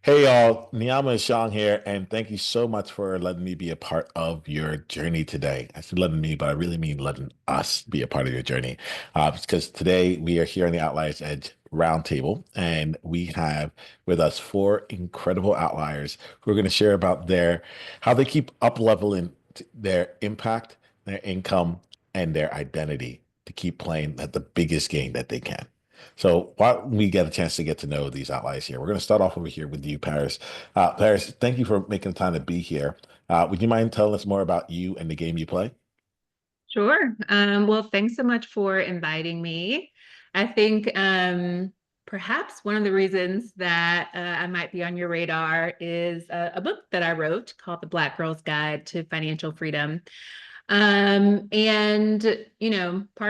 Hey y'all, Niiamah Ashong here, and thank you so much for letting me be a part of your journey today. I said letting me, but I really mean letting us be a part of your journey. Because today we are here on the Outliers Edge Roundtable, and we have with us four incredible outliers who are going to share about how they keep up leveling their impact, their income, and their identity to keep playing at the biggest game that they can. So while we get a chance to get to know these outliers here, we're going to start off over here with you, Paris. Paris, thank you for making the time to be here. Would you mind telling us more about you and the game you play? Sure. Well, thanks so much for inviting me. I think perhaps one of the reasons that I might be on your radar is a book that I wrote called The Black Girl's Guide to Financial Freedom. Part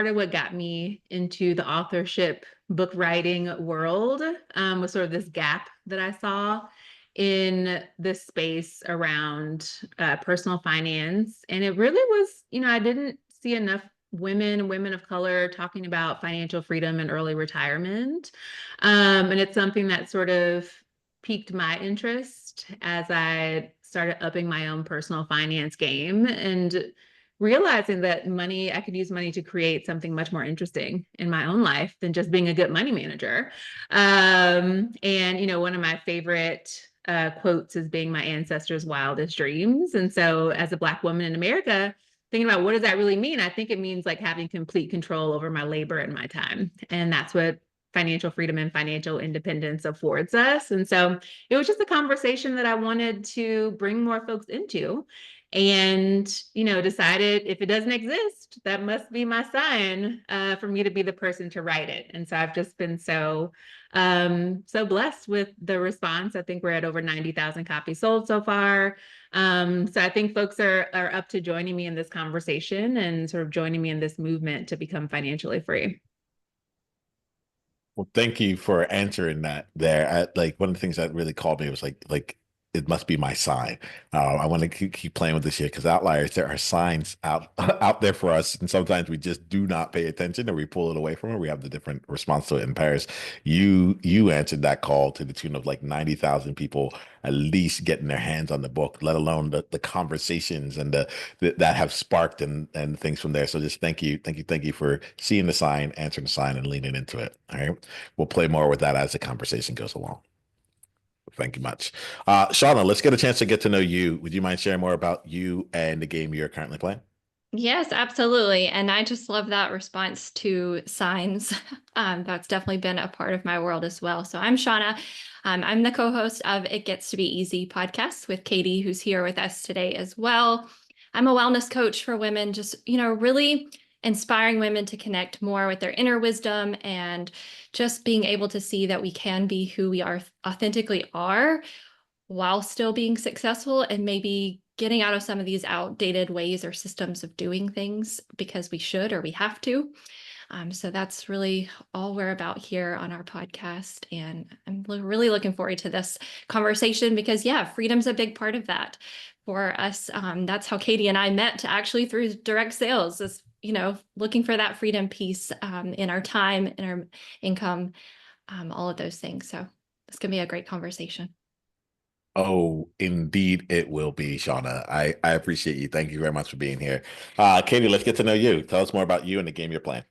of what got me into the authorship book writing world was sort of this gap that I saw in this space around personal finance. And it really was, I didn't see enough women of color talking about financial freedom and early retirement. And it's something that sort of piqued my interest as I started upping my own personal finance game and realizing that I could use money to create something much more interesting in my own life than just being a good money manager. One of my favorite quotes is being my ancestors' wildest dreams. And so, as a Black woman in America, thinking about what does that really mean? I think it means like having complete control over my labor and my time. And that's what financial freedom and financial independence affords us. And so it was just a conversation that I wanted to bring more folks into and decided if it doesn't exist, that must be my sign for me to be the person to write it. And so I've just been so blessed with the response. I think we're at over 90,000 copies sold so far. So I think folks are up to joining me in this conversation and sort of joining me in this movement to become financially free. Well, thank you for answering that there. Like one of the things that really called me was like it must be my sign. I want to keep playing with this here because outliers, there are signs out out there for us, and sometimes we just do not pay attention or we pull it away from it. We have the different response to it. In Paris, you answered that call to the tune of like 90,000 people at least getting their hands on the book, let alone the conversations and that have sparked and things from there. So just thank you for seeing the sign, answering the sign, and leaning into it. All right. We'll play more with that as the conversation goes along. Thank you much. Shauna, let's get a chance to get to know you. Would you mind sharing more about you and the game you're currently playing? Yes, absolutely. And I just love that response to signs. That's definitely been a part of my world as well. So I'm Shauna. I'm the co-host of It Gets to Be Easy podcast with Katie, who's here with us today as well. I'm a wellness coach for women, just, really inspiring women to connect more with their inner wisdom and just being able to see that we can be who we are authentically are while still being successful and maybe getting out of some of these outdated ways or systems of doing things because we should or we have to. So that's really all we're about here on our podcast. And I'm really looking forward to this conversation because, yeah, freedom's a big part of that for us. That's how Katie and I met actually through direct sales, is, looking for that freedom piece in our time, in our income, all of those things. So it's going to be a great conversation. Oh, indeed, it will be, Shauna. I appreciate you. Thank you very much for being here. Katie, let's get to know you. Tell us more about you and the game you're playing.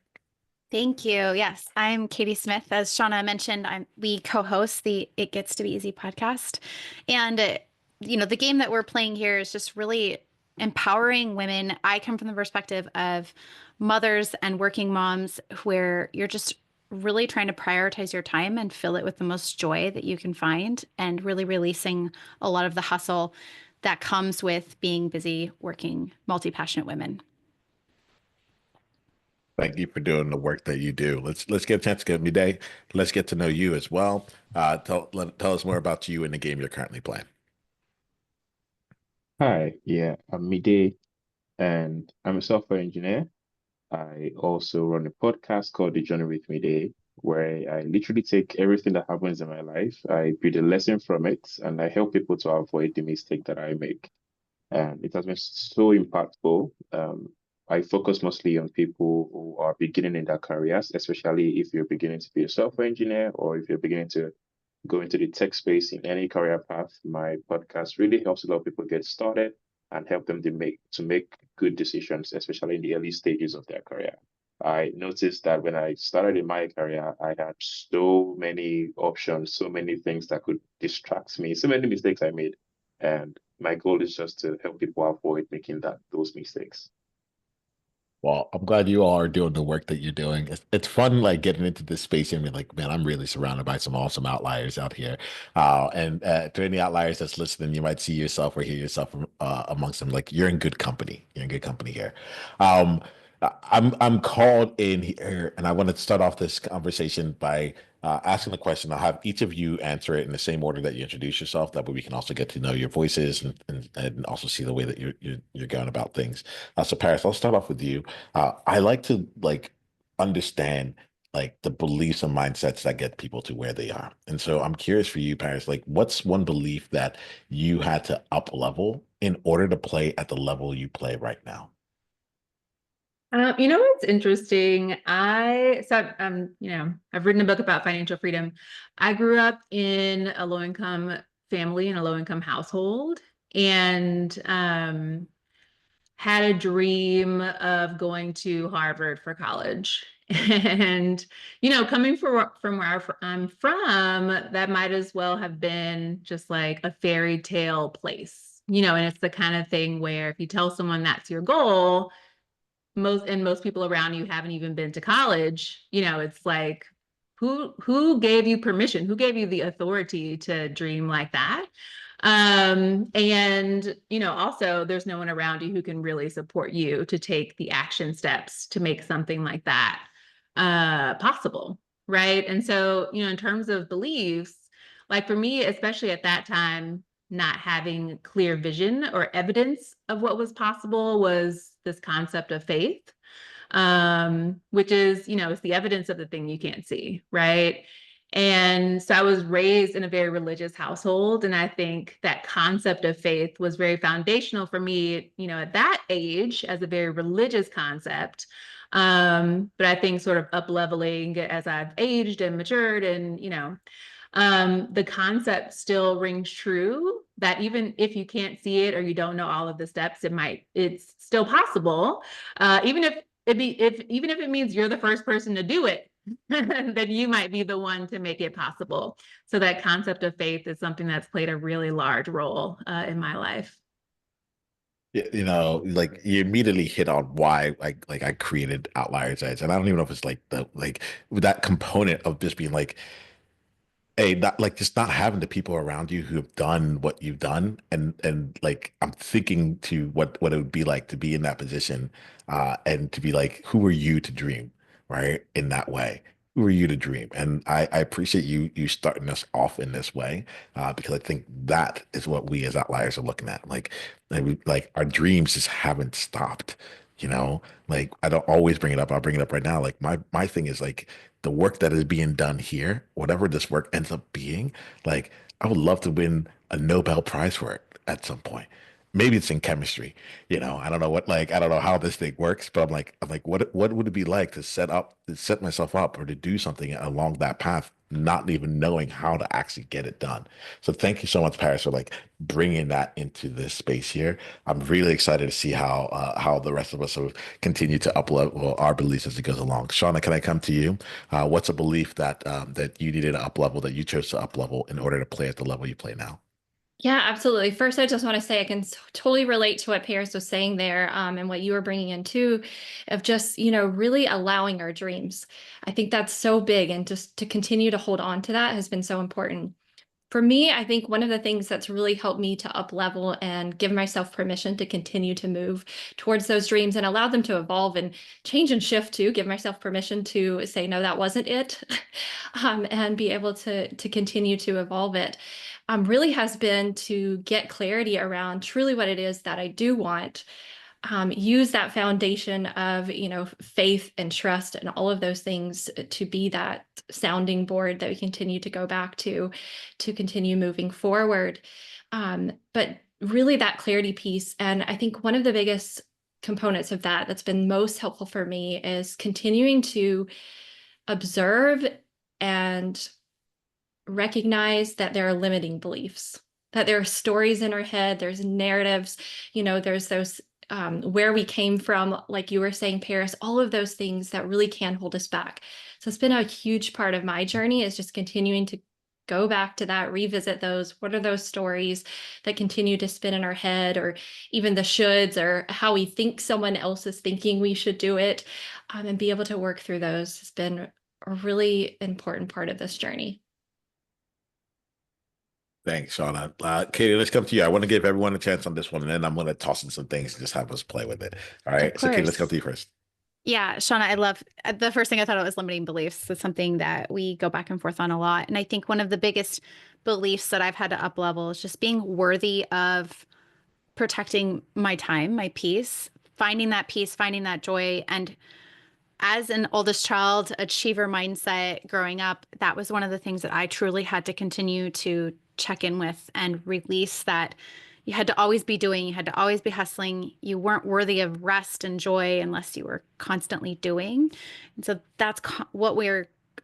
Thank you. Yes, I'm Katie Smith. As Shauna mentioned, we co-host the It Gets to Be Easy podcast. And, the game that we're playing here is just really empowering women. I come from the perspective of mothers and working moms where you're just really trying to prioritize your time and fill it with the most joy that you can find and really releasing a lot of the hustle that comes with being busy, working, multi-passionate women. Thank you for doing the work that you do. Let's get a chance to get me day. Let's get to know you as well. Tell us more about you and the game you're currently playing. Hi, yeah, I'm Mide, and I'm a software engineer. I also run a podcast called The Journey with Mide, where I literally take everything that happens in my life, I build a lesson from it, and I help people to avoid the mistake that I make. And it has been so impactful. I focus mostly on people who are beginning in their careers, especially if you're beginning to be a software engineer or if you're beginning to go into the tech space in any career path, my podcast really helps a lot of people get started and help them to make good decisions, especially in the early stages of their career. I noticed that when I started in my career, I had so many options, so many things that could distract me, so many mistakes I made. And my goal is just to help people avoid making those mistakes. Well, I'm glad you all are doing the work that you're doing. It's fun, like getting into this space and being like, man, I'm really surrounded by some awesome outliers out here. And to any outliers that's listening, you might see yourself or hear yourself amongst them. Like you're in good company. You're in good company here. I'm called in here, and I want to start off this conversation by asking the question. I'll have each of you answer it in the same order that you introduce yourself. That way, we can also get to know your voices and also see the way that you're going about things. So, Paris, I'll start off with you. I like to understand like the beliefs and mindsets that get people to where they are. And so, I'm curious for you, Paris. Like, what's one belief that you had to up level in order to play at the level you play right now? You know what's interesting? I've written a book about financial freedom. I grew up in a low-income family in a low-income household, and had a dream of going to Harvard for college. And coming from where I'm from, that might as well have been just like a fairy tale place. And it's the kind of thing where if you tell someone that's your goal, most people around you haven't even been to college, it's like, who gave you permission? Who gave you the authority to dream like that? And also there's no one around you who can really support you to take the action steps to make something like that possible, right? And so, in terms of beliefs, like for me, especially at that time, not having clear vision or evidence of what was possible was this concept of faith, which is, it's the evidence of the thing you can't see, right? And so I was raised in a very religious household. And I think that concept of faith was very foundational for me, at that age as a very religious concept. But I think sort of up leveling as I've aged and matured and, the concept still rings true that even if you can't see it or you don't know all of the steps, it's still possible. Even if it means you're the first person to do it, then you might be the one to make it possible. So that concept of faith is something that's played a really large role in my life. Like you immediately hit on why I created Outliers Edge. And I don't even know if it's like that component of just being like, hey, not like just not having the people around you who have done what you've done, and like I'm thinking to what it would be like to be in that position, and to be like, who are you to dream, right? In that way, who are you to dream? And I appreciate you starting us off in this way, because I think that is what we as outliers are looking at. Like our dreams just haven't stopped. Like I don't always bring it up. I'll bring it up right now. Like my thing is like the work that is being done here, whatever this work ends up being, like I would love to win a Nobel Prize for it at some point. Maybe it's in chemistry, I don't know I don't know how this thing works, but I'm like, what would it be like to set myself up or to do something along that path, not even knowing how to actually get it done. So thank you so much, Paris, for like bringing that into this space here. I'm really excited to see how the rest of us will continue to uplevel our beliefs as it goes along. Shauna, can I come to you? What's a belief that you needed to uplevel, that you chose to uplevel in order to play at the level you play now? Yeah, absolutely. First, I just want to say I can totally relate to what Paris was saying there, and what you were bringing in too, of just, really allowing our dreams. I think that's so big, and just to continue to hold on to that has been so important. For me, I think one of the things that's really helped me to up level and give myself permission to continue to move towards those dreams and allow them to evolve and change and shift too, give myself permission to say, no, that wasn't it, and be able to continue to evolve it, really has been to get clarity around truly what it is that I do want. Use that foundation of, faith and trust and all of those things to be that sounding board that we continue to go back to continue moving forward. But really that clarity piece. And I think one of the biggest components of that's been most helpful for me is continuing to observe and recognize that there are limiting beliefs, that there are stories in our head, there's narratives, there's those where we came from, like you were saying, Paris, all of those things that really can hold us back. So it's been a huge part of my journey, is just continuing to go back to that, revisit those. What are those stories that continue to spin in our head, or even the shoulds, or how we think someone else is thinking we should do it, and be able to work through those has been a really important part of this journey. Thanks, Shauna. Katie, let's come to you. I want to give everyone a chance on this one, and then I'm going to toss in some things and just have us play with it. All Of right. So, Katie, let's come course. to you first. Yeah, Shauna, I love the first thing I thought of was limiting beliefs. It's something that we go back and forth on a lot. And I think one of the biggest beliefs that I've had to up level is just being worthy of protecting my time, my peace, finding that joy. And as an oldest child, achiever mindset growing up, that was one of the things that I truly had to continue to check in with and release, that you had to always be doing, you had to always be hustling. You weren't worthy of rest and joy unless you were constantly doing. And so that's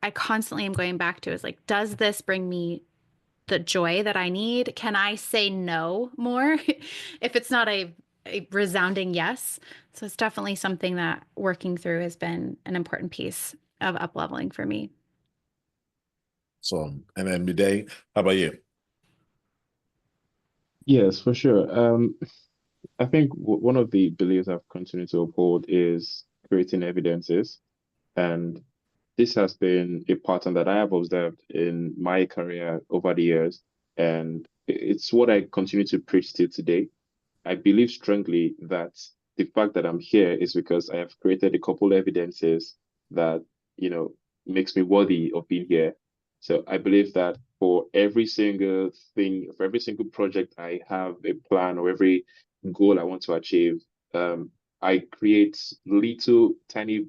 I constantly am going back to, is like, does this bring me the joy that I need? Can I say no more if it's not a resounding yes? So it's definitely something that working through has been an important piece of up leveling for me. So, and then Midday, how about you? Yes, for sure. I think one of the beliefs I've continued to uphold is creating evidences. And this has been a pattern that I have observed in my career over the years. And it's what I continue to preach till today. I believe strongly that the fact that I'm here is because I have created a couple evidences that, you know, makes me worthy of being here. So I believe that for every single thing, for every single project I have a plan, or every goal I want to achieve, I create little tiny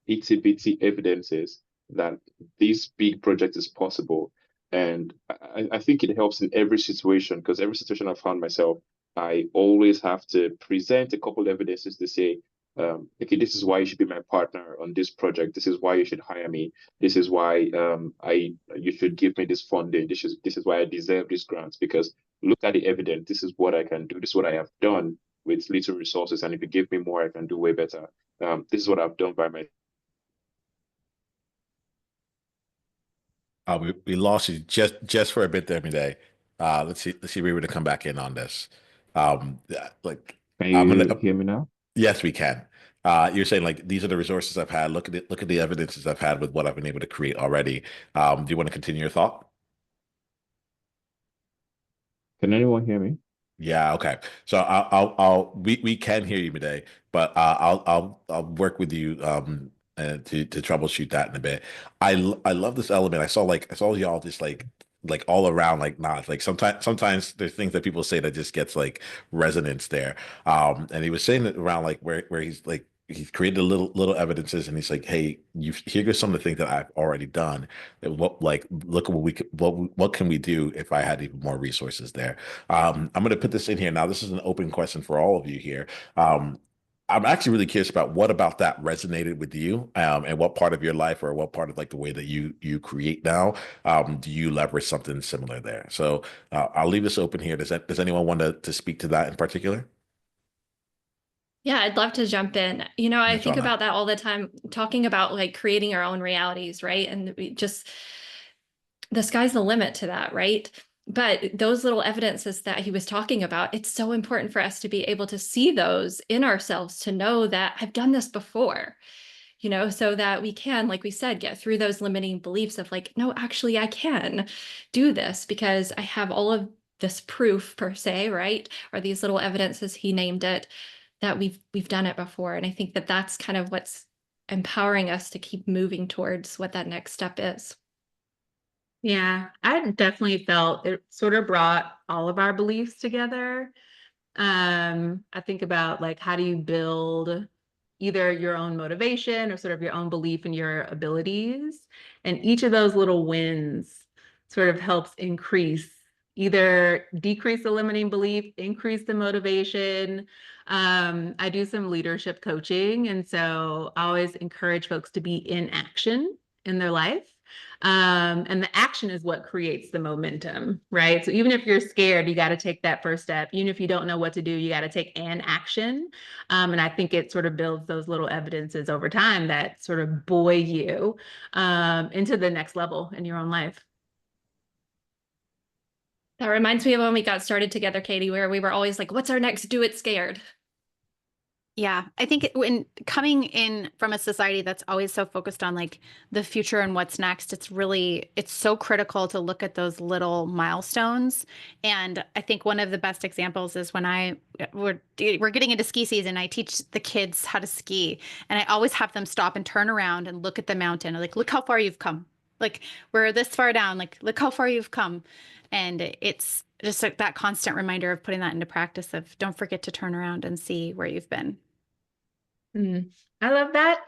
itty bitty evidences that this big project is possible. And I think it helps in every situation, because every situation I've found myself, I always have to present a couple evidences to say, okay, this is why you should be my partner on this project. This is why you should hire me. This is why you should give me this funding. This is why I deserve these grants, because look at the evidence. This is what I can do. This is what I have done with little resources. And if you give me more, I can do way better. This is what I've done by my. We lost you just for a bit there, Midday. Let's see if we were to come back in on this. Like Can I'm gonna. you hear me now? Yes, we can. You're saying like these are the resources I've had. Look at it. Look at the evidences I've had with what I've been able to create already. Do you want to continue your thought? Can anyone hear me? Yeah, okay. So we can hear you today, but I'll work with you to troubleshoot that in a bit. I love this element. I saw y'all just like all around like nods. Like sometimes there's things that people say that just gets like resonance there. And he was saying it around like where he's like he's created a little evidences and he's like, hey, here goes some of the things that I've already done. And what like look at what can we do if I had even more resources there. I'm going to put this in here. Now, this is an open question for all of you here. I'm actually really curious about what about that resonated with you, and what part of your life or what part of like the way that you create now, do you leverage something similar there? So I'll leave this open here. Does anyone want to speak to that in particular? Yeah, I'd love to jump in. I think Shauna? about that all the time, talking about like creating our own realities, right? And the sky's the limit to that, right? But those little evidences that he was talking about, it's so important for us to be able to see those in ourselves, to know that I've done this before, so that we can, like we said, get through those limiting beliefs of like, no, actually, I can do this because I have all of this proof per se, right? Or these little evidences, he named it, that we've done it before. And I think that that's kind of what's empowering us to keep moving towards what that next step is. Yeah, I definitely felt it sort of brought all of our beliefs together. I think about like how do you build either your own motivation or sort of your own belief in your abilities. And each of those little wins sort of helps either decrease the limiting belief, increase the motivation. I do some leadership coaching, and so I always encourage folks to be in action in their life. And the action is what creates the momentum, right? So even if you're scared, you got to take that first step. Even if you don't know what to do, you got to take an action. And I think it sort of builds those little evidences over time that sort of buoy you into the next level in your own life. That reminds me of when we got started together, Katie, where we were always like, what's our next do it scared? Yeah, I think when coming in from a society that's always so focused on like the future and what's next, it's so critical to look at those little milestones. And I think one of the best examples is when we're getting into ski season, I teach the kids how to ski, and I always have them stop and turn around and look at the mountain. Like, look how far you've come. Like, we're this far down. Like, look how far you've come. And it's just like that constant reminder of putting that into practice of don't forget to turn around and see where you've been. I love that.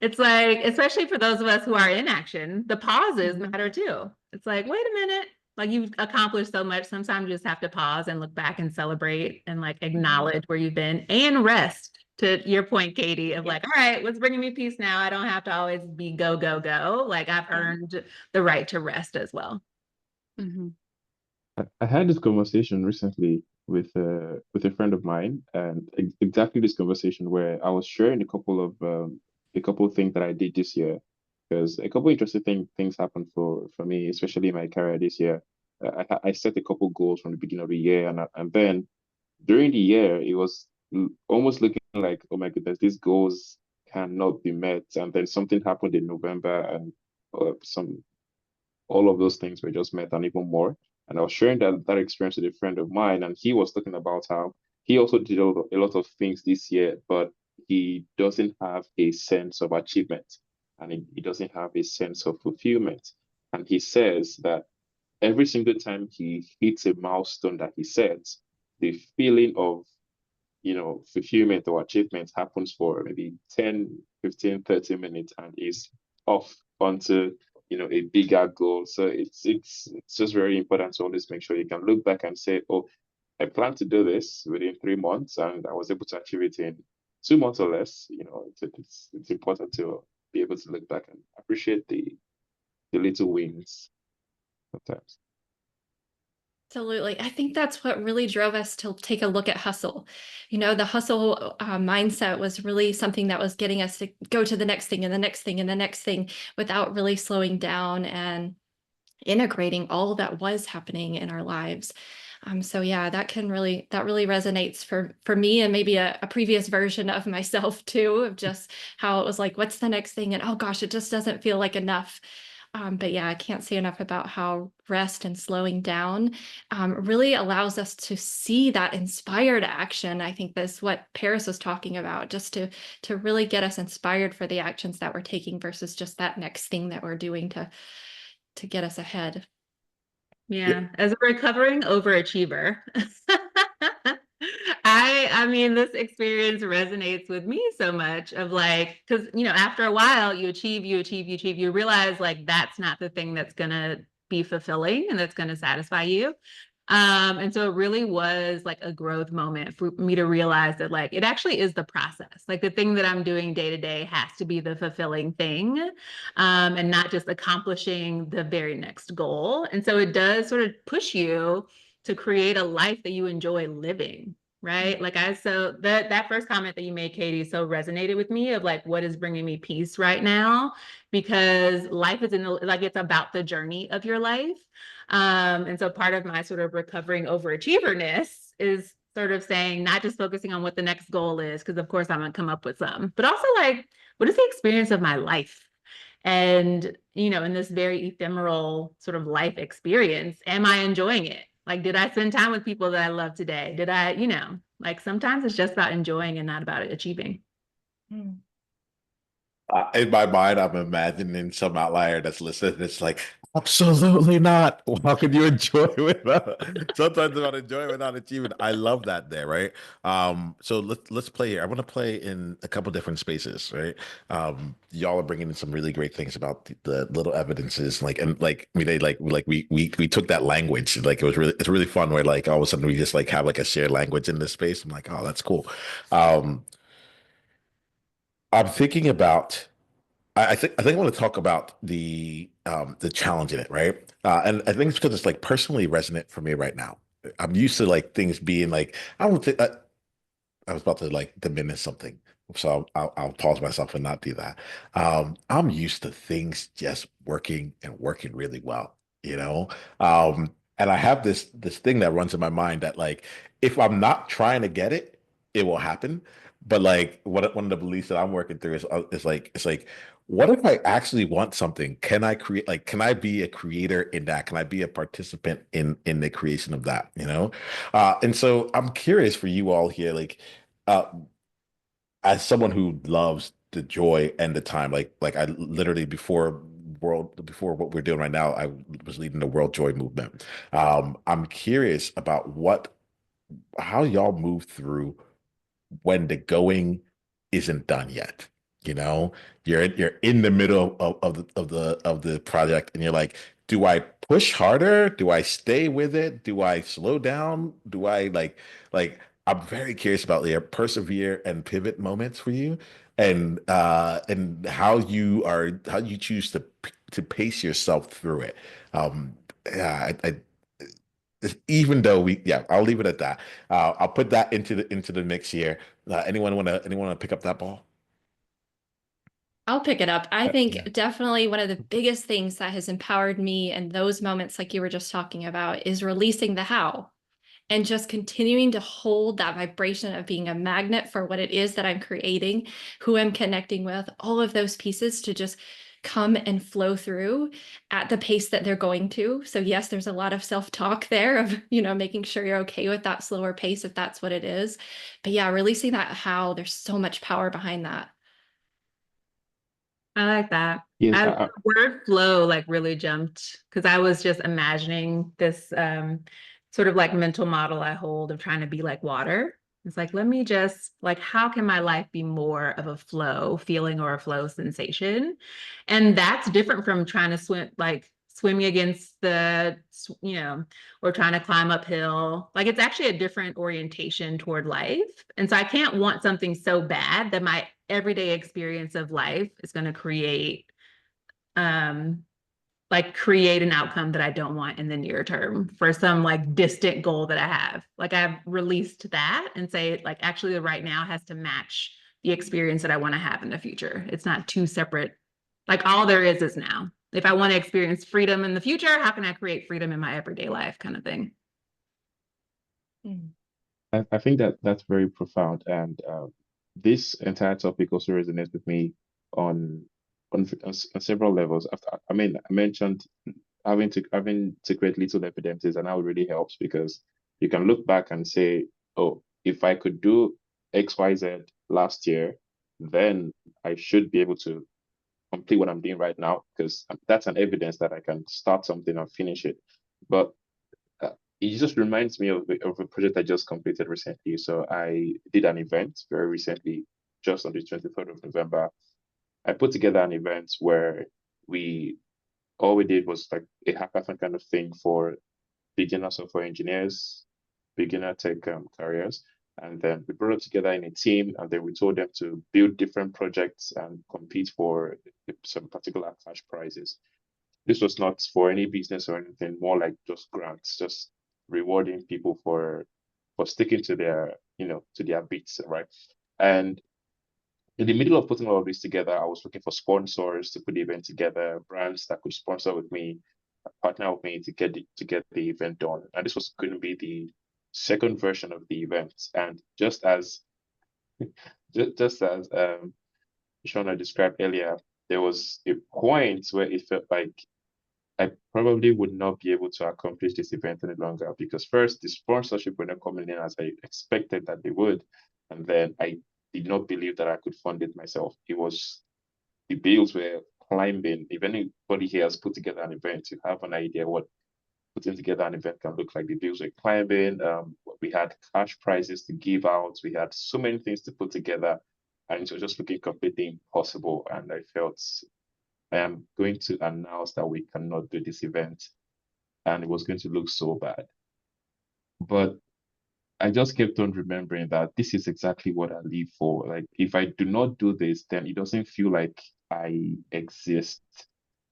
It's like, especially for those of us who are in action, the pauses matter too. It's like, wait a minute, like you've accomplished so much. Sometimes you just have to pause and look back and celebrate and like acknowledge where you've been and rest. To your point, Katie, of like, all right, what's bringing me peace now? I don't have to always be go, go, go. Like I've earned the right to rest as well. I had this conversation recently with a friend of mine, and exactly this conversation where I was sharing a couple of things that I did this year, because a couple interesting things happened for me, especially in my career this year. I set a couple goals from the beginning of the year, and then during the year it was almost looking like, oh my goodness, these goals cannot be met, and then something happened in November, and some all of those things were just met and even more. And I was sharing that experience with a friend of mine, and he was talking about how he also did a lot of things this year, but he doesn't have a sense of achievement, and he doesn't have a sense of fulfillment. And he says that every single time he hits a milestone that he sets, the feeling of fulfillment or achievement happens for maybe 10, 15, 30 minutes and is off onto, a bigger goal. So it's just very important to always make sure you can look back and say, oh, I plan to do this within 3 months and I was able to achieve it in 2 months or less. It's important to be able to look back and appreciate the little wins sometimes. Absolutely. I think that's what really drove us to take a look at hustle. The hustle mindset was really something that was getting us to go to the next thing and the next thing and the next thing without really slowing down and integrating all that was happening in our lives. So yeah, that really resonates for me and maybe a previous version of myself too, of just how it was like, what's the next thing? And oh gosh, it just doesn't feel like enough. But yeah, I can't say enough about how rest and slowing down really allows us to see that inspired action. I think that's what Paris was talking about, just to really get us inspired for the actions that we're taking versus just that next thing that we're doing to get us ahead. Yeah, as a recovering overachiever, I mean, this experience resonates with me so much of like, because, after a while you achieve, you realize like that's not the thing that's going to be fulfilling and that's going to satisfy you. And so it really was like a growth moment for me to realize that like it actually is the process. Like the thing that I'm doing day to day has to be the fulfilling thing, and not just accomplishing the very next goal. And so it does sort of push you to create a life that you enjoy living. Right. Like so that first comment that you made, Katie, so resonated with me of like, what is bringing me peace right now? Because life is it's about the journey of your life. And so part of my sort of recovering overachieverness is sort of saying, not just focusing on what the next goal is, because of course I'm going to come up with some, but also like, what is the experience of my life? And, in this very ephemeral sort of life experience, am I enjoying it? Like, did I spend time with people that I love today? Did I, like sometimes it's just about enjoying and not about achieving. In my mind, I'm imagining some outlier that's listening. It's like, absolutely not. How could you enjoy without? Sometimes about enjoying without achieving. I love that there, right? So let's play here. I want to play in a couple different spaces, right? Y'all are bringing in some really great things about the little evidences, we took that language, like it's really fun. Where like all of a sudden we just like have like a shared language in this space. I'm like, oh, that's cool. I'm thinking about. I think I want to talk about the the challenge in it, right? And I think it's because it's like personally resonant for me right now. I'm used to like things being like I don't think I was about to like diminish something, so I'll pause myself and not do that. I'm used to things just working and working really well, you know. And I have this thing that runs in my mind that like if I'm not trying to get it, it will happen. But like one of the beliefs that I'm working through is like it's like what if I actually want something? Can I create like can I be a creator in that? Can I be a participant in the creation of that, you know? And so I'm curious for you all here, like uh, as someone who loves the joy and the time, like I literally before what we're doing right now, I was leading the World Joy movement. I'm curious about how y'all move through when the going isn't done yet. You know, you're in the middle of the project, and you're like, do I push harder? Do I stay with it? Do I slow down? Do I like? I'm very curious about your persevere and pivot moments for you, and how you choose to pace yourself through it. Yeah, even though I'll leave it at that. I'll put that into the mix here. Anyone wanna pick up that ball? I'll pick it up. I Yeah. think definitely one of the biggest things that has empowered me in those moments, like you were just talking about, is releasing the how and just continuing to hold that vibration of being a magnet for what it is that I'm creating, who I'm connecting with, all of those pieces to just come and flow through at the pace that they're going to. So yes, there's a lot of self-talk there of, making sure you're okay with that slower pace if that's what it is. But yeah, releasing that how, there's so much power behind that. I like that. Yes, The word flow like really jumped because I was just imagining this sort of like mental model I hold of trying to be like water. It's like, let me just like, how can my life be more of a flow feeling or a flow sensation? And that's different from trying to swim, like swimming against or trying to climb uphill. Like it's actually a different orientation toward life. And so I can't want something so bad that my everyday experience of life is going to um create an outcome that I don't want in the near term for some like distant goal that I have. Like I've released that and say like actually the right now has to match the experience that I want to have in the future. It's not two separate, like all there is now. If I want to experience freedom in the future, how can I create freedom in my everyday life kind of thing? I think that that's very profound, and this entire topic also resonates with me on on several levels. I mean, I mentioned having to create little evidences, and how it really helps because you can look back and say, oh, if I could do XYZ last year, then I should be able to complete what I'm doing right now because that's an evidence that I can start something and finish it. But uh, it just reminds me of a project I just completed recently. So I did an event very recently, just on the 23rd of November. I put together an event where we all we did was like a hackathon kind of thing for beginner software engineers, beginner tech careers. And then we brought it together in a team, and then we told them to build different projects and compete for some particular cash prizes. This was not for any business or anything, more like just grants, just rewarding people for sticking to their beats, right? And in the middle of putting all of this together, I was looking for sponsors to put the event together, brands that could sponsor with me, partner with me to get the event done. And this was going to be the second version of the event. And just as Shauna described earlier, there was a point where it felt like I probably would not be able to accomplish this event any longer because first, the sponsorship were not coming in as I expected that they would. And then I did not believe that I could fund it myself. The bills were climbing. If anybody here has put together an event, you have an idea what putting together an event can look like. The bills were climbing. We had cash prizes to give out. We had so many things to put together, and it was just looking completely impossible. And I felt I am going to announce that we cannot do this event, and it was going to look so bad. But I just kept on remembering that this is exactly what I live for. Like, if I do not do this, then it doesn't feel like I exist.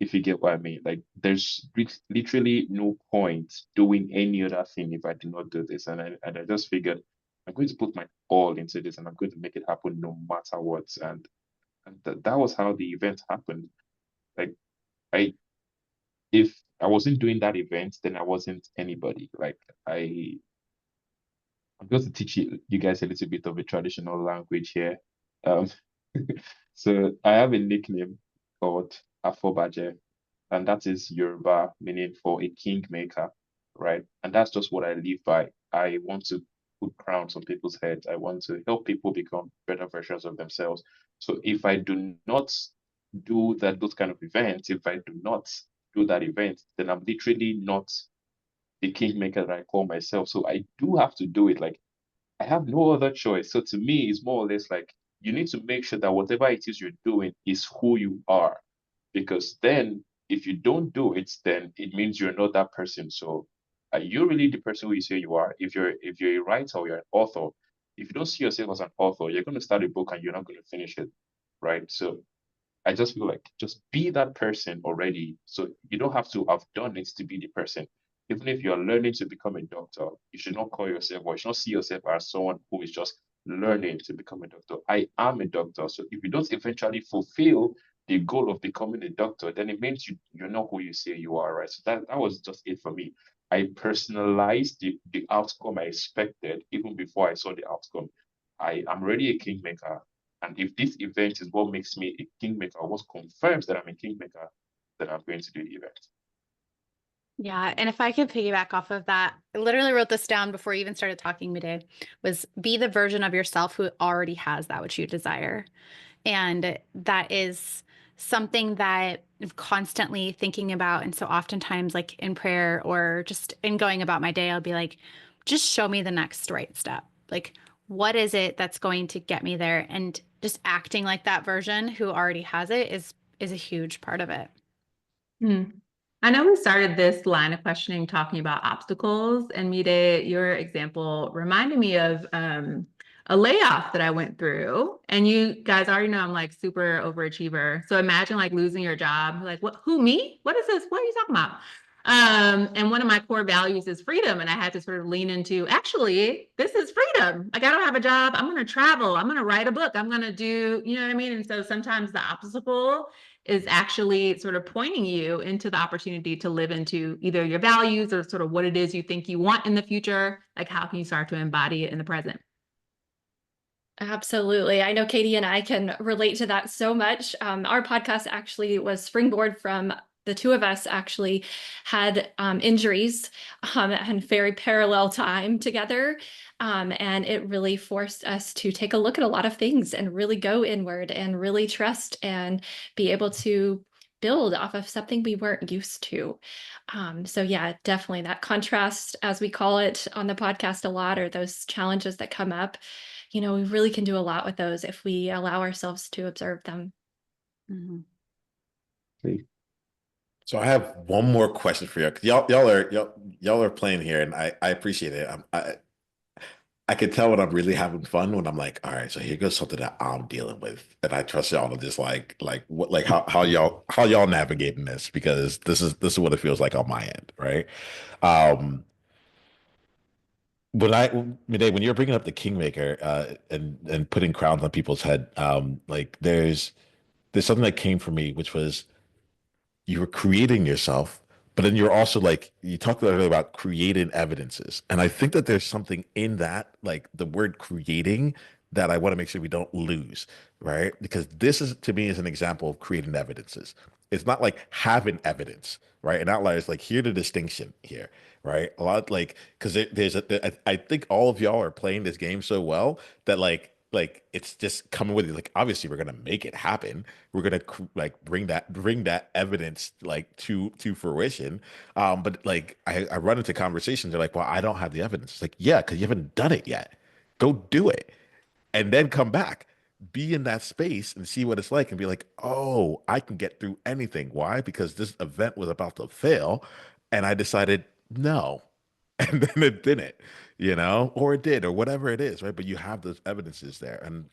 if you get what I mean. Like there's literally no point doing any other thing if I do not do this. And I just figured I'm going to put my all into this and I'm going to make it happen no matter what. And that was how the event happened. Like I if I wasn't doing that event, then I wasn't anybody. Like I'm going to teach you guys a little bit of a traditional language here. Um, so I have a nickname called Afobaje, and that is Yoruba, meaning for a kingmaker, right? And that's just what I live by. I want to put crowns on people's heads. I want to help people become better versions of themselves. So if I do not do those kind of events, if I do not do that event, then I'm literally not the kingmaker that I call myself. So I do have to do it. Like I have no other choice. So to me, it's more or less like you need to make sure that whatever it is you're doing is who you are. Because then if you don't do it, then it means you're not that person. So are you really the person who you say you are? If you're a writer or you're an author, if you don't see yourself as an author, you're going to start a book and you're not going to finish it. Right. So I just feel like just be that person already. So you don't have to have done it to be the person. Even if you're learning to become a doctor, you should not call yourself or you should not see yourself as someone who is just learning to become a doctor. I am a doctor. So if you don't eventually fulfill the goal of becoming a doctor, then it means you're not who you say you are, right? So that was just it for me. I personalized the outcome I expected even before I saw the outcome. I am already a kingmaker. And if this event is what makes me a kingmaker, or what confirms that I'm a kingmaker, then I'm going to do the event. Yeah, and if I could piggyback off of that, I literally wrote this down before you even started talking today, was be the version of yourself who already has that which you desire. And that is something that I'm constantly thinking about. And so oftentimes, like in prayer or just in going about my day, I'll be like, just show me the next right step. Like, what is it that's going to get me there? And just acting like that version who already has it is a huge part of it. Hmm. I know we started this line of questioning talking about obstacles, and Mide, your example reminded me of a layoff that I went through. And you guys already know I'm like super overachiever. So imagine like losing your job. Like, what, who, me? What is this? What are you talking about? And one of my core values is freedom. And I had to sort of lean into, actually, this is freedom. Like, I don't have a job. I'm going to travel. I'm going to write a book. I'm going to do, you know what I mean? And so sometimes the obstacle is actually sort of pointing you into the opportunity to live into either your values or sort of what it is you think you want in the future. Like, how can you start to embody it in the present? Absolutely. I know Katie and I can relate to that so much. Our podcast actually was springboard from the two of us actually had injuries and very parallel time together. And it really forced us to take a look at a lot of things and really go inward and really trust and be able to build off of something we weren't used to. So yeah, definitely that contrast, as we call it on the podcast a lot, are those challenges that come up. We really can do a lot with those if we allow ourselves to observe them. Mm-hmm. So I have one more question for you. 'Cause y'all are playing here, and I appreciate it. I can tell when I'm really having fun when I'm like, all right, so here goes something that I'm dealing with, and I trust y'all to just like what like how y'all navigating this, because this is what it feels like on my end, right? Um, when you're bringing up the Kingmaker and putting crowns on people's head, like there's something that came for me, which was you were creating yourself, but then you're also like you talked earlier about creating evidences. And I think that there's something in that, like the word creating, that I want to make sure we don't lose, right? Because this is to me is an example of creating evidences. It's not like having evidence, right? And Outliers, like here the distinction here, right? A lot like because I think all of y'all are playing this game so well that like it's just coming with it. Like obviously we're gonna make it happen, we're gonna like bring that evidence like to fruition. But like I run into conversations, they're like, well, I don't have the evidence. It's like, yeah, because you haven't done it yet. Go do it and then come back, be in that space and see what it's like and be like, oh, I can get through anything. Why? Because this event was about to fail and I decided no. And then it didn't, or it did, or whatever it is, right? But you have those evidences there. And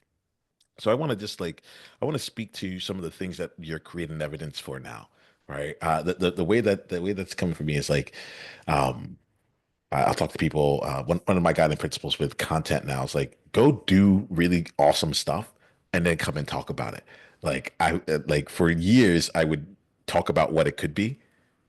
so I want to just like I want to speak to some of the things that you're creating evidence for now. right? The way that's coming from me is like, um, I'll talk to people. One of my guiding principles with content now is like, go do really awesome stuff and then come and talk about it. Like like for years I would talk about what it could be,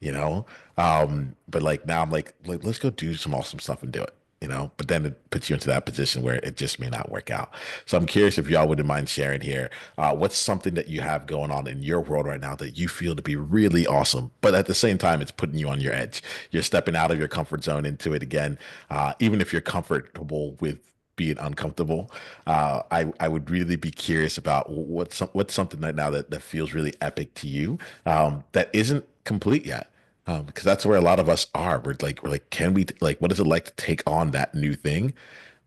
you know. But like now I'm like let's go do some awesome stuff and do it, you know. But then it puts you into that position where it just may not work out. So I'm curious if y'all wouldn't mind sharing here. What's something that you have going on in your world right now that you feel to be really awesome, but at the same time it's putting you on your edge. You're stepping out of your comfort zone into it again, even if you're comfortable with being uncomfortable. I would really be curious about what's something right now that feels really epic to you, that isn't complete yet. Because that's where a lot of us are. We're like, can we like, what is it like to take on that new thing,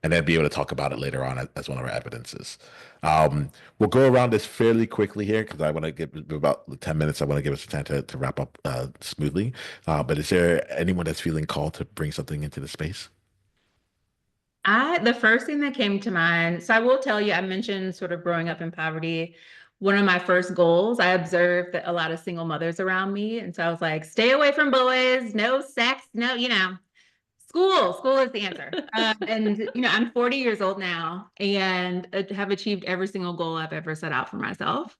and then be able to talk about it later on as one of our evidences. We'll go around this fairly quickly here because I want to give about 10 minutes. I want to give us a time to wrap up smoothly. But is there anyone that's feeling called to bring something into the space? The first thing that came to mind, so I will tell you, I mentioned sort of growing up in poverty. One of my first goals, I observed that a lot of single mothers around me. And so I was like, stay away from boys, no sex, no, school is the answer. And, I'm 40 years old now and have achieved every single goal I've ever set out for myself.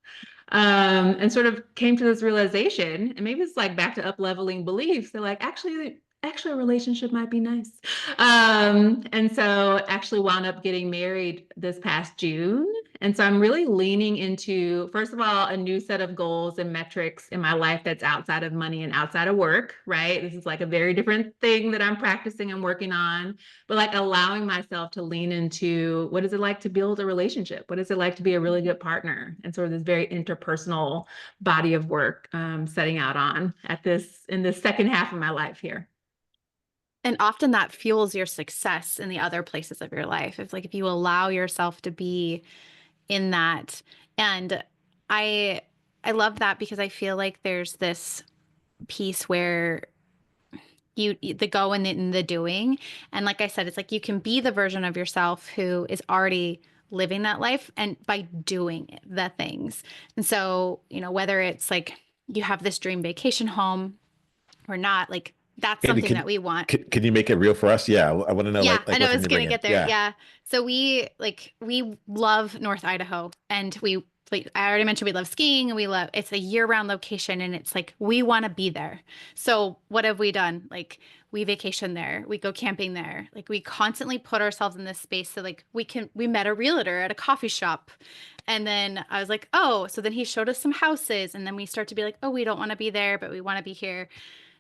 And sort of came to this realization, and maybe it's like back to up leveling beliefs. They're like, actually a relationship might be nice. And so actually wound up getting married this past June. And so I'm really leaning into, first of all, a new set of goals and metrics in my life that's outside of money and outside of work, right? This is like a very different thing that I'm practicing and working on, but like allowing myself to lean into what is it like to build a relationship? What is it like to be a really good partner? And sort of this very interpersonal body of work setting out on in this second half of my life here. And often that fuels your success in the other places of your life. It's like if you allow yourself to be in that. And I I love that because I feel like there's this piece where the go and the doing. And like I said, it's like you can be the version of yourself who is already living that life and by doing the things. And so, whether it's like you have this dream vacation home or not, like that's Andy, something that we want. can you make it real for us? Yeah, I want to know Yeah, I know what's in it's your gonna bringing. get there. Yeah. Yeah. So we love North Idaho, and I already mentioned we love skiing, and it's a year-round location, and it's like we want to be there. So what have we done? Like we vacation there, we go camping there. Like we constantly put ourselves in this space so like we met a realtor at a coffee shop. And then I was like, oh, so then he showed us some houses, and then we start to be like, oh, we don't want to be there, but we want to be here.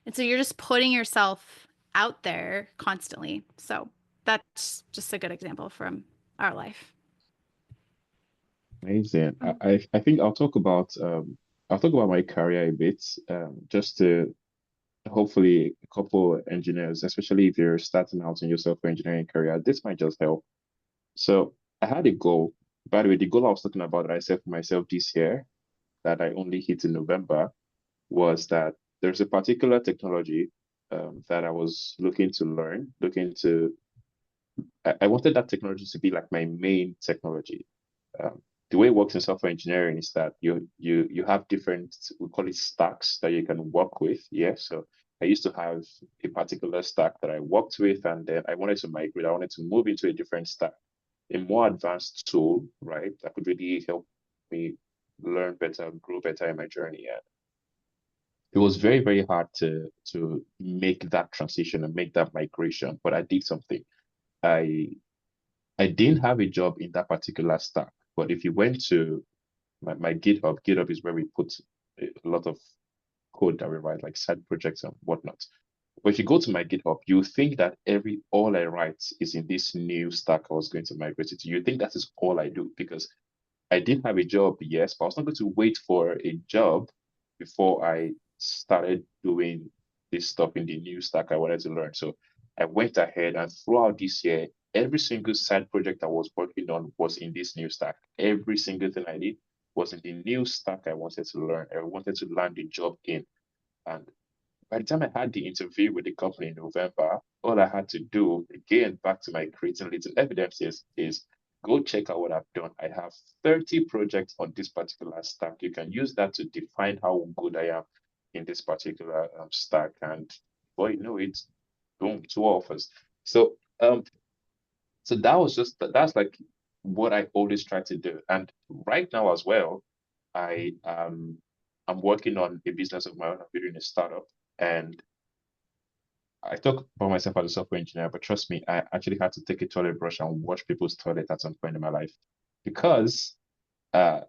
And so you're just putting yourself out there constantly. So that's just a good example from our life. Amazing. I think I'll talk about my career a bit, just to hopefully a couple engineers, especially if you're starting out in your software engineering career, this might just help. So I had a goal. By the way, the goal I was talking about that I set for myself this year that I only hit in November was that there's a particular technology that I was looking to learn, I wanted that technology to be like my main technology. The way it works in software engineering is that you have different, we call it stacks that you can work with. Yeah. So I used to have a particular stack that I worked with, and then I wanted to migrate. I wanted to move into a different stack, a more advanced tool, right? That could really help me learn better, grow better in my journey. And it was very, very hard to make that transition and make that migration, but I did something. I I didn't have a job in that particular stack, but if you went to my GitHub is where we put a lot of code that we write, like side projects and whatnot. But if you go to my GitHub, you think that all I write is in this new stack I was going to migrate it to. You think that is all I do because I did have a job, yes, but I was not going to wait for a job before I started doing this stuff in the new stack I wanted to learn. So I went ahead and throughout this year, every single side project I was working on was in this new stack. Every single thing I did was in the new stack I wanted to learn. I wanted to land the job in. And by the time I had the interview with the company in November, all I had to do, again, back to my creating little evidences, is go check out what I've done. I have 30 projects on this particular stack. You can use that to define how good I am. in this particular stack, and boy, you know, it's boom, two offers. So so that was that's like what I always try to do. And right now as well, I'm working on a business of my own. I'm building a startup, and I talk about myself as a software engineer, but trust me, I actually had to take a toilet brush and wash people's toilet at some point in my life because uh,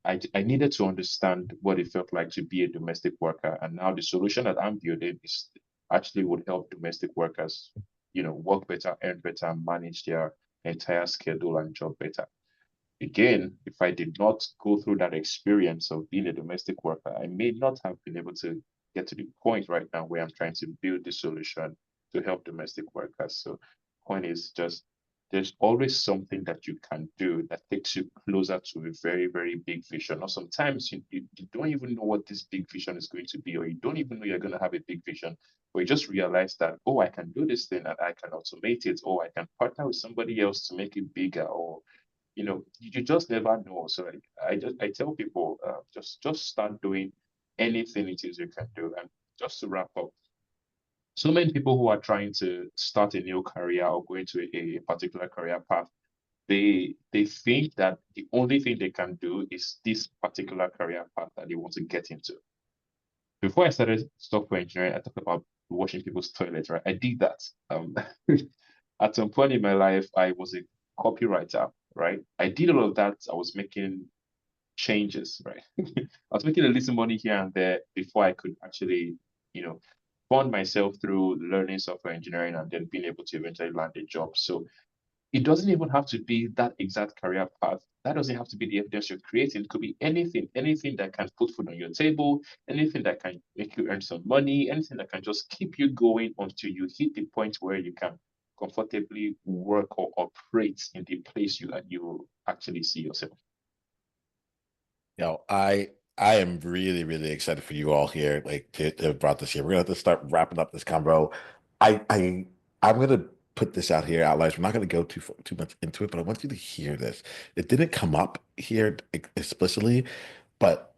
I needed to understand what it felt like to be a domestic worker. And now the solution that I'm building is actually would help domestic workers, you know, work better, earn better, and manage their entire schedule and job better. Again, if I did not go through that experience of being a domestic worker, I may not have been able to get to the point right now where I'm trying to build the solution to help domestic workers. So, point is just there's always something that you can do that takes you closer to a very, very big vision. Or sometimes you don't even know what this big vision is going to be, or you don't even know you're going to have a big vision, but you just realize that, oh, I can do this thing and I can automate it, or I can partner with somebody else to make it bigger, or you know, you just never know. So I tell people just start doing anything it is you can do. And just to wrap up, so many people who are trying to start a new career or go into a particular career path, they think that the only thing they can do is this particular career path that they want to get into. Before I started software engineering, I talked about washing people's toilets, right? I did that. At some point in my life, I was a copywriter, right? I did all of that. I was making changes, right? I was making a little money here and there before I could actually, you know, fund myself through learning software engineering and then being able to eventually land a job. So it doesn't even have to be that exact career path. That doesn't have to be the evidence you're creating. It could be anything, anything that can put food on your table, anything that can make you earn some money, anything that can just keep you going until you hit the point where you can comfortably work or operate in the place you actually see yourself. You know, I am really, really excited for you all here, like to have brought this here. We're gonna have to start wrapping up this convo. I I'm gonna put this out here, Outliers. We're not gonna go too much into it, but I want you to hear this. It didn't come up here explicitly, but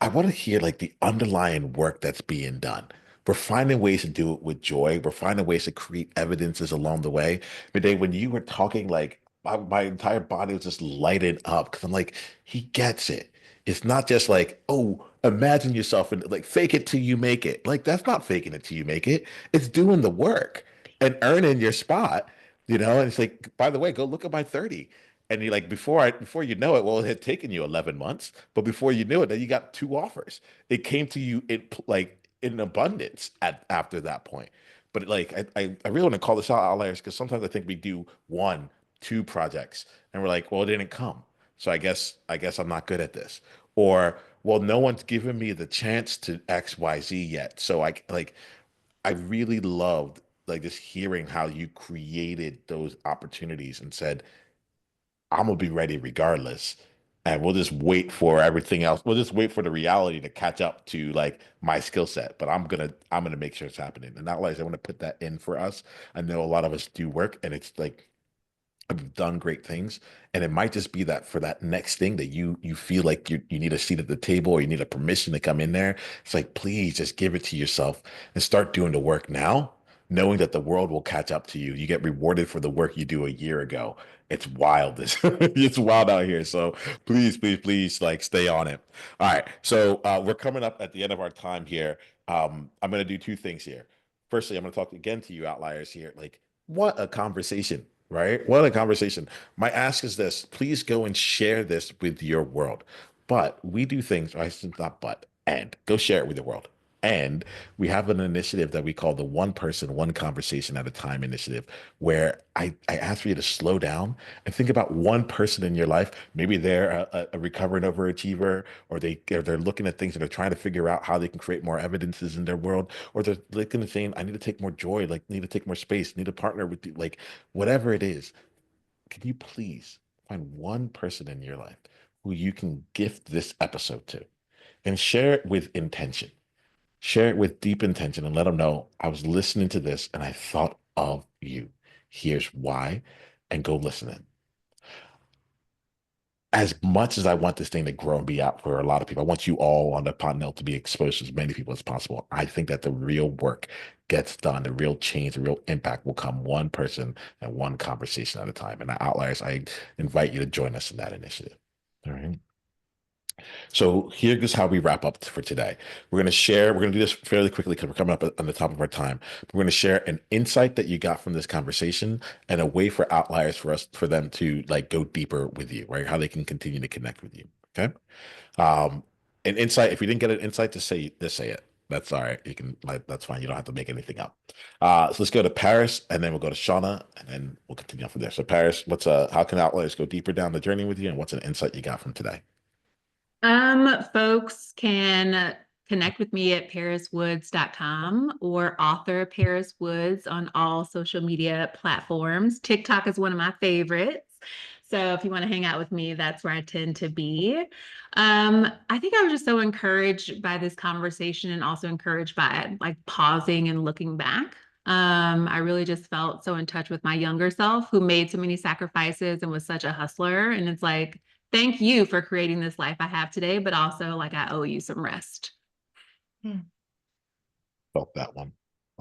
I want to hear like the underlying work that's being done. We're finding ways to do it with joy. We're finding ways to create evidences along the way. Today, when you were talking, like my entire body was just lighting up because I'm like, he gets it. It's not just like, oh, imagine yourself and like fake it till you make it. Like that's not faking it till you make it. It's doing the work and earning your spot, you know. And it's like, by the way, go look at my 30. And you're like, before you know it, well, it had taken you 11 months, but before you knew it, then you got two offers. It came to you in like in abundance after that point. But like, I really want to call this out, Outliers, because sometimes I think we do one, two projects, and we're like, well, it didn't come, so I guess I'm not good at this, or well, no one's given me the chance to X, Y, Z yet. So I really loved like just hearing how you created those opportunities and said, I'm gonna be ready regardless. And we'll just wait for everything else. We'll just wait for the reality to catch up to like my skill set. But I'm gonna make sure it's happening. And not like I want to put that in for us. I know a lot of us do work and it's like have done great things, and it might just be that for that next thing that you feel like you need a seat at the table or you need a permission to come in there. It's like, please just give it to yourself and start doing the work now, knowing that the world will catch up to you. You get rewarded for the work you do a year ago. It's wild. It's wild out here. So please, please, please, like stay on it. All right. So we're coming up at the end of our time here. I'm gonna do two things here. Firstly, I'm gonna talk again to you, Outliers here. Like, what a conversation, right? What a conversation. My ask is this: please go and share this with your world. But we do things, right? It's not but, and go share it with the world. And we have an initiative that we call the One Person, One Conversation at a Time initiative, where I ask for you to slow down and think about one person in your life. Maybe they're a recovering overachiever, or they're looking at things and they're trying to figure out how they can create more evidences in their world, or they're looking and saying, I need to take more joy, like need to take more space, need to partner with you, like whatever it is. Can you please find one person in your life who you can gift this episode to and share it with intention? Share it with deep intention and let them know I was listening to this and I thought of you. Here's why, and go listen in. as much as I want this thing to grow and be out for a lot of people, I want you all on the panel to be exposed to as many people as possible. I think that the real work gets done, the real change, the real impact will come one person and one conversation at a time. And the Outliers, I invite you to join us in that initiative. All right. So here's how we wrap up for today. We're going to do this fairly quickly because we're coming up on the top of our time. We're going to share an insight that you got from this conversation and a way for Outliers for them to like go deeper with you, right? How they can continue to connect with you. Okay. Um, an insight, if you didn't get an insight, just say it. That's all right. You can like that's fine. You don't have to make anything up. So let's go to Paris and then we'll go to Shauna and then we'll continue on from there. So Paris, how can Outliers go deeper down the journey with you and what's an insight you got from today? Folks can connect with me at pariswoods.com or author Paris Woods on all social media platforms. TikTok is one of my favorites. So if you want to hang out with me, that's where I tend to be. I think I was just so encouraged by this conversation and also encouraged by it, like pausing and looking back. I really just felt so in touch with my younger self who made so many sacrifices and was such a hustler. And it's like, thank you for creating this life I have today, but also like I owe you some rest. Felt that one.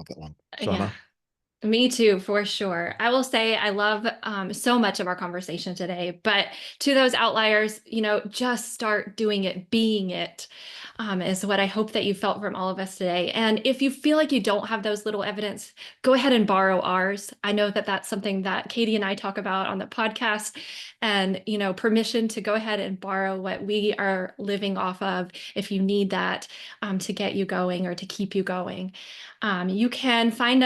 Shauna? Yeah. Me too, for sure. I will say I love so much of our conversation today, but to those outliers, just start doing it, being it, is what I hope that you felt from all of us today. And if you feel like you don't have those little evidence, go ahead and borrow ours. I know that that's something that Katie and I talk about on the podcast, and, permission to go ahead and borrow what we are living off of if you need that to get you going or to keep you going. You can find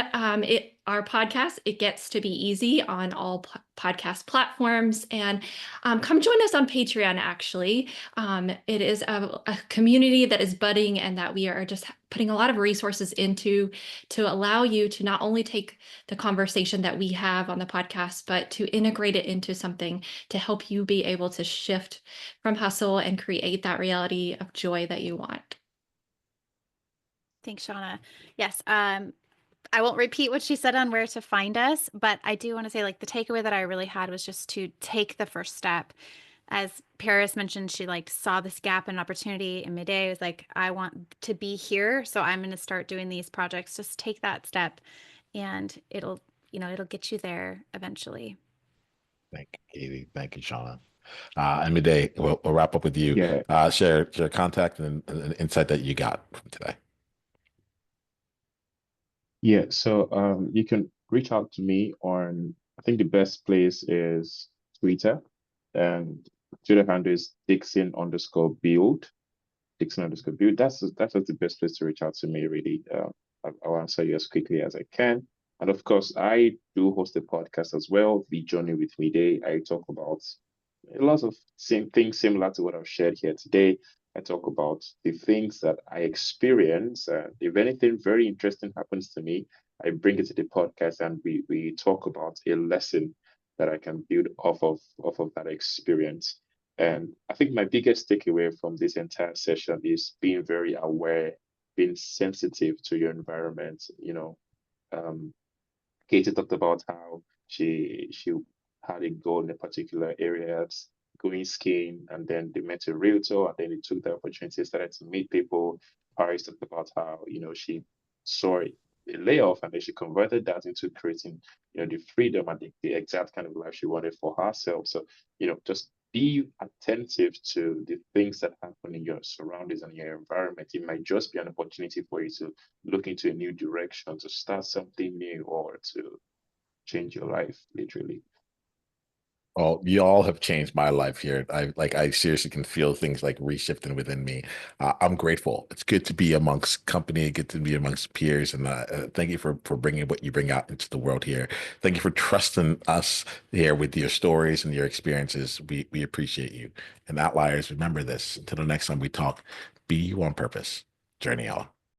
our podcast, It Gets to Be Easy, on all podcast platforms. And come join us on Patreon, actually. It is a community that is budding and that we are just putting a lot of resources into to allow you to not only take the conversation that we have on the podcast, but to integrate it into something to help you be able to shift from hustle and create that reality of joy that you want. Thanks, Shauna. Yes. I won't repeat what she said on where to find us, but I do want to say, like, the takeaway that I really had was just to take the first step. As Paris mentioned, she saw this gap and opportunity in midday. It was like, I want to be here, so I'm going to start doing these projects. Just take that step and it'll get you there eventually. Thank you, Katie. Thank you, Shauna. And Midday, we'll wrap up with you. Yeah. Share contact and an insight that you got from today. Yeah, so you can reach out to me on, I think the best place is Twitter, and Twitter handle is Dixon_build. Dixon_build. That's the best place to reach out to me, really. I'll answer you as quickly as I can. And of course, I do host a podcast as well, The Journey with Me Day. I talk about a lot of same things similar to what I've shared here today. I talk about the things that I experience. If anything very interesting happens to me, I bring it to the podcast and we talk about a lesson that I can build off of that experience. And I think my biggest takeaway from this entire session is being very aware, being sensitive to your environment. Katie talked about how she had a goal in a particular area, going skiing, and then they met a realtor, and then they took the opportunity, started to meet people. Paris talked about how she saw a layoff, and then she converted that into creating the freedom and the exact kind of life she wanted for herself. So just be attentive to the things that happen in your surroundings and your environment. It might just be an opportunity for you to look into a new direction, to start something new, or to change your life, literally. Well, you all have changed my life here. I seriously can feel things like reshifting within me. I'm grateful. It's good to be amongst company, good to be amongst peers, and thank you for bringing what you bring out into the world here. Thank you for trusting us here with your stories and your experiences. We appreciate you. And Outliers, remember this. Until the next time we talk, be you on purpose. Journey on.